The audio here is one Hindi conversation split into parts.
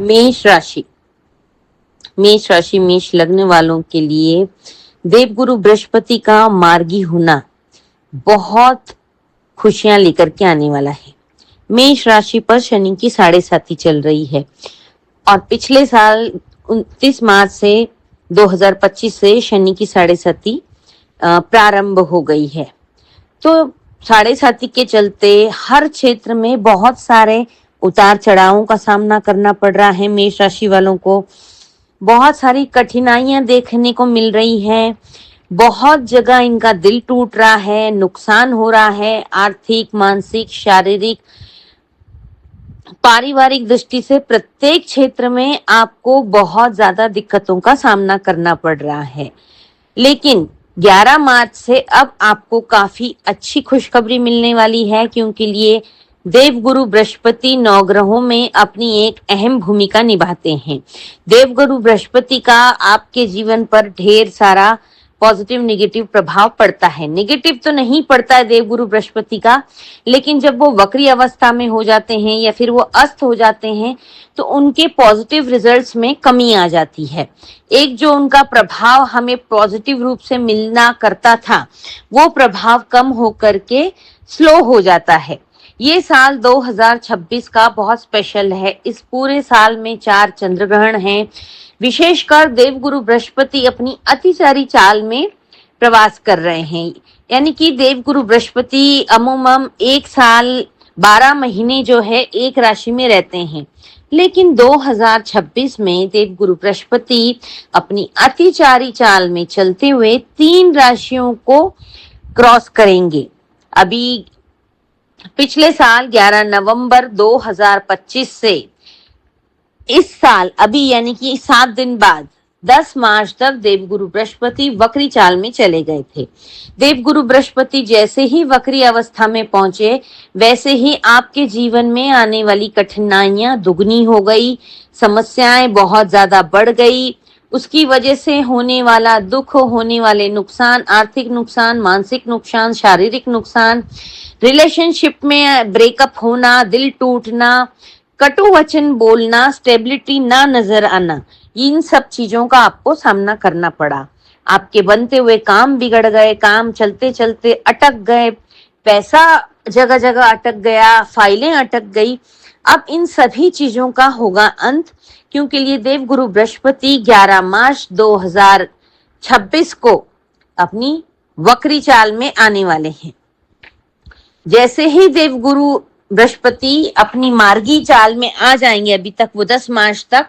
मेष राशि। मेष राशि मेष लग्न वालों के लिए देवगुरु बृहस्पति का मार्गी होना बहुत खुशियां लेकर के आने वाला है। मेष राशि पर शनि की 7.5 चल रही है और पिछले साल 29 मार्च से 2025 से शनि की 7.5 प्रारंभ हो गई है। तो 7.5 के चलते हर क्षेत्र में बहुत सारे उतार चढ़ावों का सामना करना पड़ रहा है। मेष राशि वालों को बहुत सारी कठिनाइयां देखने को मिल रही हैं। बहुत जगह इनका दिल टूट रहा है, नुकसान हो रहा है, आर्थिक, मानसिक, शारीरिक, पारिवारिक दृष्टि से प्रत्येक क्षेत्र में आपको बहुत ज्यादा दिक्कतों का सामना करना पड़ रहा है। लेकिन 11 मार्च से अब आपको काफी अच्छी खुशखबरी मिलने वाली है, क्योंकि लिए देवगुरु बृहस्पति नवग्रहों में अपनी एक अहम भूमिका निभाते हैं। देवगुरु बृहस्पति का आपके जीवन पर ढेर सारा पॉजिटिव नेगेटिव प्रभाव पड़ता है। नेगेटिव तो नहीं पड़ता है देवगुरु बृहस्पति का, लेकिन जब वो वक्री अवस्था में हो जाते हैं या फिर वो अस्त हो जाते हैं तो उनके पॉजिटिव रिजल्ट्स में कमी आ जाती है। एक जो उनका प्रभाव हमें पॉजिटिव रूप से मिलना करता था, वो प्रभाव कम होकर के स्लो हो जाता है। ये साल 2026 का बहुत स्पेशल है। इस पूरे साल में 4 चंद्र ग्रहण हैं। विशेषकर देवगुरु बृहस्पति अपनी अतिचारी चाल में प्रवास कर रहे हैं, यानी कि देवगुरु बृहस्पति अमूमन 1 साल 12 महीने जो है एक राशि में रहते हैं, लेकिन 2026 में देवगुरु बृहस्पति अपनी अतिचारी चाल में चलते हुए 3 राशियों को क्रॉस करेंगे। अभी पिछले साल 11 नवंबर 2025 से इस साल अभी यानी कि 7 दिन बाद 10 मार्च तक देवगुरु बृहस्पति वक्री चाल में चले गए थे। देवगुरु बृहस्पति जैसे ही वक्री अवस्था में पहुंचे, वैसे ही आपके जीवन में आने वाली कठिनाइयां दुगनी हो गई, समस्याएं बहुत ज्यादा बढ़ गई। उसकी वजह से होने वाला दुख, होने वाले नुकसान, आर्थिक नुकसान, मानसिक नुकसान, शारीरिक नुकसान, रिलेशनशिप में ब्रेकअप होना, दिल टूटना, कटु वचन बोलना, स्टेबिलिटी ना नजर आना, इन सब चीजों का आपको सामना करना पड़ा। आपके बनते हुए काम बिगड़ गए, काम चलते चलते अटक गए, पैसा जगह जगह अटक गया, फाइलें अटक गई। अब इन सभी चीजों का होगा अंत, क्योंकि ये देवगुरु बृहस्पति 11 मार्च 2026 को अपनी वक्री चाल में आने वाले हैं। जैसे ही देवगुरु बृहस्पति अपनी मार्गी चाल में आ जाएंगे, अभी तक वो 10 मार्च तक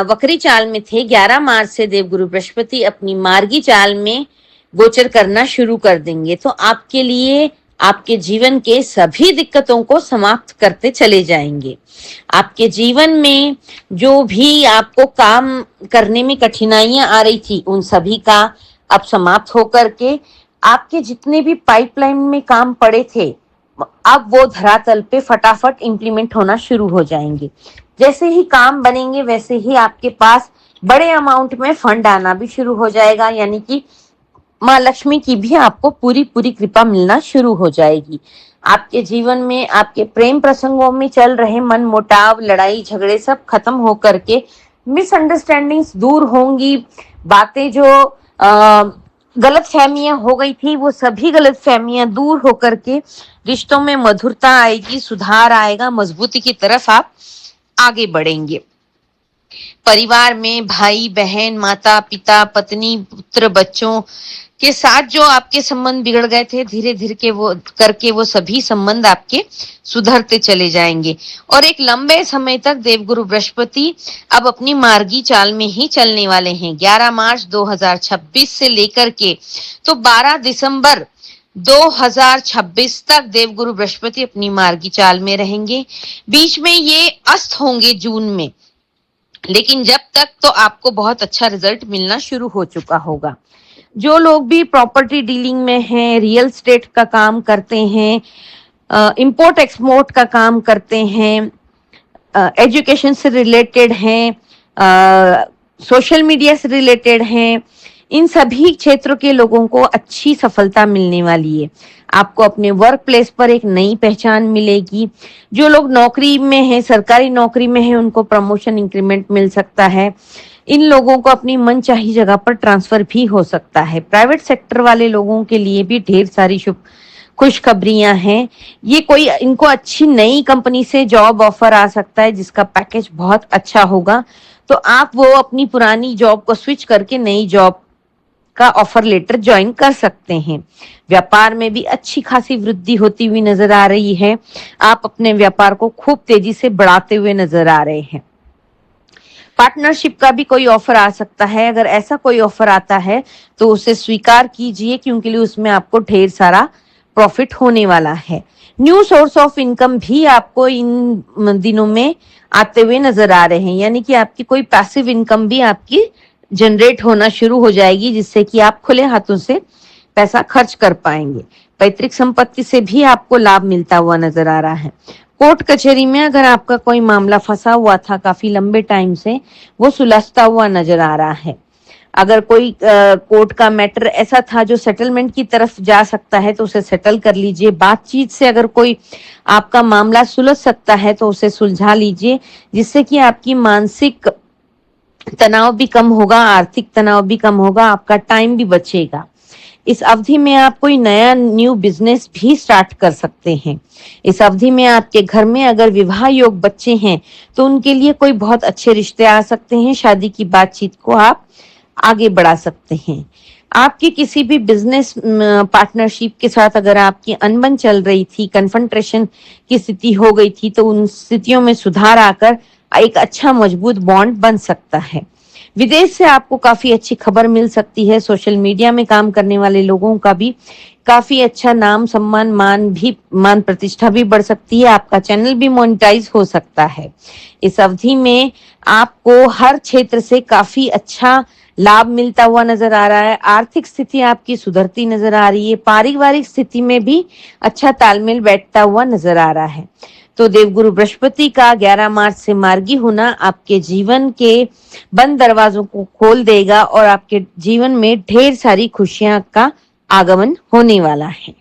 वक्री चाल में थे, 11 मार्च से देवगुरु बृहस्पति अपनी मार्गी चाल में गोचर करना शुरू कर देंगे। तो आपके लिए आपके जीवन के सभी दिक्कतों को समाप्त करते चले जाएंगे। आपके जीवन में जो भी आपको काम करने में कठिनाइयां आ रही थी, उन सभी का अब समाप्त होकर के आपके जितने भी पाइपलाइन में काम पड़े थे, अब वो धरातल पे फटाफट इंप्लीमेंट होना शुरू हो जाएंगे। जैसे ही काम बनेंगे, वैसे ही आपके पास बड़े अमाउंट में फंड आना भी शुरू हो जाएगा, यानी कि माँ लक्ष्मी की भी आपको पूरी पूरी कृपा मिलना शुरू हो जाएगी। आपके जीवन में आपके प्रेम प्रसंगों में चल रहे मन मुटाव, लड़ाई झगड़े सब खत्म होकर के मिसअंडरस्टैंडिंग्स दूर होंगी। बातें जो गलत फहमियां हो गई थी, वो सभी गलत फहमियां दूर होकर के रिश्तों में मधुरता आएगी, सुधार आएगा, मजबूती की तरफ आप आगे बढ़ेंगे। परिवार में भाई बहन, माता पिता, पत्नी, पुत्र, बच्चों के साथ जो आपके संबंध बिगड़ गए थे, धीरे धीरे वो सभी संबंध आपके सुधरते चले जाएंगे। और एक लंबे समय तक देवगुरु बृहस्पति अब अपनी मार्गी चाल में ही चलने वाले हैं। 11 मार्च 2026 से लेकर के तो 12 दिसंबर 2026 तक देवगुरु बृहस्पति अपनी मार्गी चाल में रहेंगे। बीच में ये अस्त होंगे जून में, लेकिन जब तक तो आपको बहुत अच्छा रिजल्ट मिलना शुरू हो चुका होगा। जो लोग भी प्रॉपर्टी डीलिंग में हैं, रियल स्टेट का काम करते हैं, इंपोर्ट एक्सपोर्ट का काम करते हैं, एजुकेशन से रिलेटेड हैं, सोशल मीडिया से रिलेटेड हैं, इन सभी क्षेत्रों के लोगों को अच्छी सफलता मिलने वाली है। आपको अपने वर्क प्लेस पर एक नई पहचान मिलेगी। जो लोग नौकरी में हैं, सरकारी नौकरी में हैं, उनको प्रमोशन इंक्रीमेंट मिल सकता है। इन लोगों को अपनी मनचाही जगह पर ट्रांसफर भी हो सकता है। प्राइवेट सेक्टर वाले लोगों के लिए भी ढेर सारी खुशखबरियां हैं। ये कोई इनको अच्छी नई कंपनी से जॉब ऑफर आ सकता है जिसका पैकेज बहुत अच्छा होगा, तो आप वो अपनी पुरानी जॉब को स्विच करके नई जॉब का ऑफर लेटर ज्वाइन कर सकते हैं। व्यापार में भी अच्छी खासी वृद्धि होती हुई नजर आ रही है। आप अपने व्यापार को खूब तेजी से बढ़ाते हुए नजर आ रहे हैं। पार्टनरशिप का भी कोई ऑफर आ सकता है। अगर ऐसा कोई ऑफर आता है तो उसे स्वीकार कीजिए, क्योंकि उसमें आपको ढेर सारा प्रॉफिट होने वाला है। न्यू सोर्स ऑफ इनकम भी आपको इन दिनों में आते हुए नजर आ रहे हैं, यानी कि आपकी कोई पैसिव इनकम भी आपकी जनरेट होना शुरू हो जाएगी, जिससे कि आप खुले हाथों से पैसा खर्च कर पाएंगे। पैतृक संपत्ति से भी आपको लाभ मिलता हुआ नजर आ रहा है। कोर्ट कचहरी में अगर आपका कोई मामला फंसा हुआ था काफी लंबे टाइम से, वो सुलझता हुआ नजर आ रहा है। अगर कोई कोर्ट का मैटर ऐसा था जो सेटलमेंट की तरफ जा सकता है तो उसे सेटल कर लीजिए। बातचीत से अगर कोई आपका मामला सुलझ सकता है तो उसे सुलझा लीजिए, जिससे कि आपकी मानसिक तनाव भी कम होगा, आर्थिक तनाव भी कम होगा, आपका टाइम भी बचेगा। इस अवधि में आप कोई नया न्यू बिजनेस भी स्टार्ट कर सकते हैं। इस अवधि में आपके घर में अगर विवाह योग बच्चे हैं तो उनके लिए कोई बहुत अच्छे रिश्ते आ सकते हैं। शादी की बातचीत को आप आगे बढ़ा सकते हैं। आपकी किसी भी बिजनेस पार्टनरशिप के साथ अगर आपकी अनबन चल रही थी, कन्फ्रंटेशन की स्थिति हो गई थी, तो उन स्थितियों में सुधार आकर एक अच्छा मजबूत बॉन्ड बन सकता है। विदेश से आपको काफी अच्छी खबर मिल सकती है। सोशल मीडिया में काम करने वाले लोगों का भी काफी अच्छा नाम सम्मान मान प्रतिष्ठा भी बढ़ सकती है। आपका चैनल भी मोनेटाइज हो सकता है। इस अवधि में आपको हर क्षेत्र से काफी अच्छा लाभ मिलता हुआ नजर आ रहा है। आर्थिक स्थिति आपकी सुधरती नजर आ रही है। पारिवारिक स्थिति में भी अच्छा तालमेल बैठता हुआ नजर आ रहा है। तो देवगुरु बृहस्पति का 11 मार्च से मार्गी होना आपके जीवन के बंद दरवाजों को खोल देगा और आपके जीवन में ढेर सारी खुशियां का आगमन होने वाला है।